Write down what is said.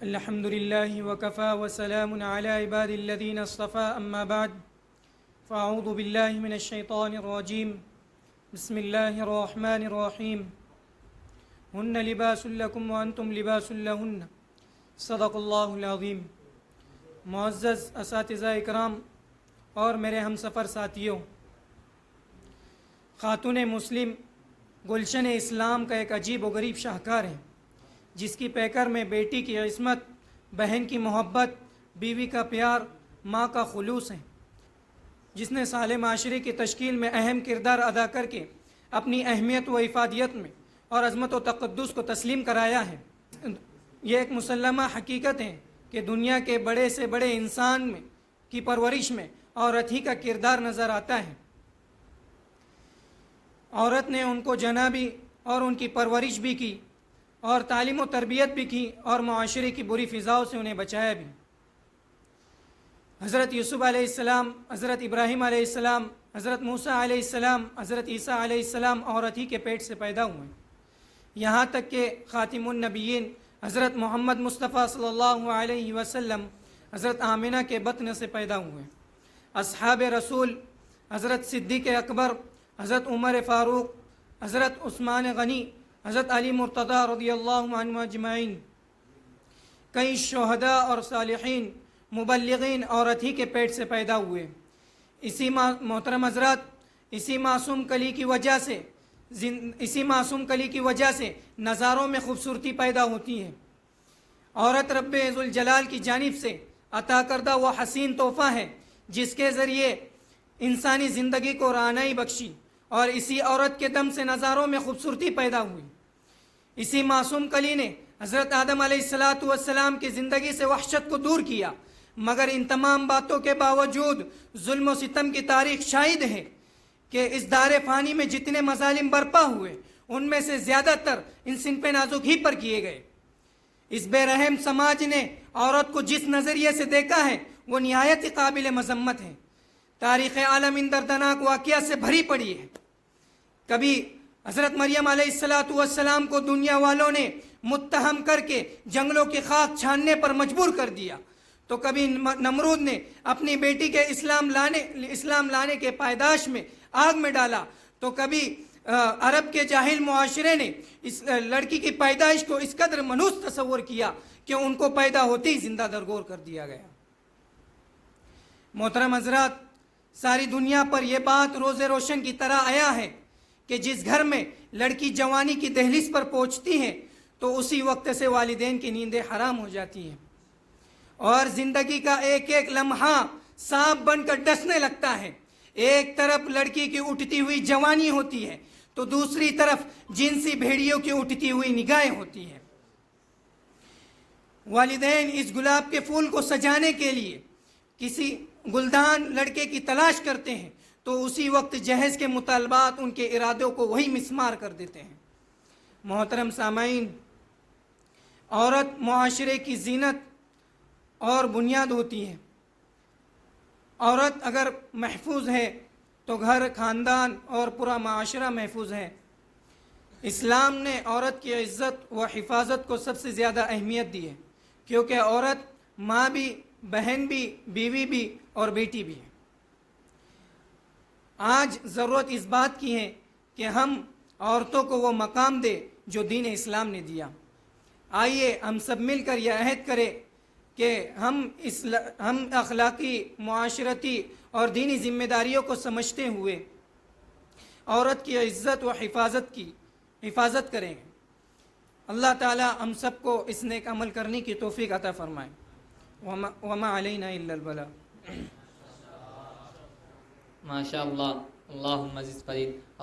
الحمد لله وكفى وسلام على عباد الذين اصطفى أما بعد فأعوذ بالله من الشيطان الرجيم بسم الله الرحمن الرحيم هن لباس لكم وأنتم لباس لهن صدق اللہ العظیم۔ معزز اساتذہ اکرام اور میرے ہم سفر ساتھیوں، خاتون مسلم گلشن اسلام کا ایک عجیب و غریب شاہکار ہے، جس کی پیکر میں بیٹی کی عصمت، بہن کی محبت، بیوی کا پیار، ماں کا خلوص ہے، جس نے صالح معاشرے کی تشکیل میں اہم کردار ادا کر کے اپنی اہمیت و افادیت میں اور عظمت و تقدس کو تسلیم کرایا ہے۔ یہ ایک مسلمہ حقیقت ہے کہ دنیا کے بڑے سے بڑے انسان میں کی پرورش میں عورت ہی کا کردار نظر آتا ہے۔ عورت نے ان کو جنا بھی اور ان کی پرورش بھی کی اور تعلیم و تربیت بھی کی اور معاشرے کی بری فضاؤں سے انہیں بچایا بھی۔ حضرت یوسف علیہ السلام، حضرت ابراہیم علیہ السلام، حضرت موسیٰ علیہ السلام، حضرت عیسیٰ علیہ السلام عورت ہی کے پیٹ سے پیدا ہوئے، یہاں تک کہ خاتم النبیین حضرت محمد مصطفیٰ صلی اللہ علیہ وسلم حضرت آمنہ کے بطن سے پیدا ہوئے۔ اصحاب رسول حضرت صدیق اکبر، حضرت عمر فاروق، حضرت عثمان غنی، حضرت علی مرتضیٰ رضی اللہ عنہ اجمعین، کئی شہداء اور صالحین مبلغین عورت ہی کے پیٹ سے پیدا ہوئے۔ اسی محترم حضرات، اسی معصوم کلی کی وجہ سے نظاروں میں خوبصورتی پیدا ہوتی ہے۔ عورت رب ذوالجلال کی جانب سے عطا کردہ وہ حسین تحفہ ہے جس کے ذریعے انسانی زندگی کو رعنائی بخشی، اور اسی عورت کے دم سے نظاروں میں خوبصورتی پیدا ہوئی۔ اسی معصوم کلی نے حضرت آدم علیہ السلام کی زندگی سے وحشت کو دور کیا، مگر ان تمام باتوں کے باوجود ظلم و ستم کی تاریخ شاہد ہے کہ اس دار فانی میں جتنے مظالم برپا ہوئے ان میں سے زیادہ تر ان صنف نازک ہی پر کیے گئے۔ اس بے رحم سماج نے عورت کو جس نظریے سے دیکھا ہے وہ نہایت قابل مذمت ہے۔ تاریخ عالم ان دردناک واقعات سے بھری پڑی ہے۔ کبھی حضرت مریم علیہ السلام کو دنیا والوں نے متہم کر کے جنگلوں کی خاک چھاننے پر مجبور کر دیا، تو کبھی نمرود نے اپنی بیٹی کے اسلام لانے کے پائداش میں آگ میں ڈالا، تو کبھی عرب کے جاہل معاشرے نے اس لڑکی کی پیدائش کو اس قدر منحوس تصور کیا کہ ان کو پیدا ہوتے ہی زندہ درگور کر دیا گیا۔ محترم حضرات، ساری دنیا پر یہ بات روز روشن کی طرح آیا ہے کہ جس گھر میں لڑکی جوانی کی دہلیز پر پہنچتی ہے تو اسی وقت سے والدین کی نیندیں حرام ہو جاتی ہیں اور زندگی کا ایک ایک لمحہ سانپ بن کر ڈسنے لگتا ہے۔ ایک طرف لڑکی کی اٹھتی ہوئی جوانی ہوتی ہے تو دوسری طرف جنسی بھیڑیوں کی اٹھتی ہوئی نگاہیں ہوتی ہیں۔ والدین اس گلاب کے پھول کو سجانے کے لیے کسی گلدان لڑکے کی تلاش کرتے ہیں تو اسی وقت جہیز کے مطالبات ان کے ارادوں کو وہی مسمار کر دیتے ہیں۔ محترم سامعین، عورت معاشرے کی زینت اور بنیاد ہوتی ہے۔ عورت اگر محفوظ ہے تو گھر، خاندان اور پورا معاشرہ محفوظ ہے۔ اسلام نے عورت کی عزت و حفاظت کو سب سے زیادہ اہمیت دی ہے، کیونکہ عورت ماں بھی، بہن بھی، بیوی بھی اور بیٹی بھی ہے۔ آج ضرورت اس بات کی ہے کہ ہم عورتوں کو وہ مقام دیں جو دین اسلام نے دیا۔ آئیے ہم سب مل کر یہ عہد کریں کہ ہم اخلاقی، معاشرتی اور دینی ذمہ داریوں کو سمجھتے ہوئے عورت کی عزت و حفاظت کریں۔ اللہ تعالی ہم سب کو اس نیک عمل کرنے کی توفیق عطا فرمائے۔ وما علینا الا البلاغ۔ ماشاء اللہ، اللہم عزیز فرید۔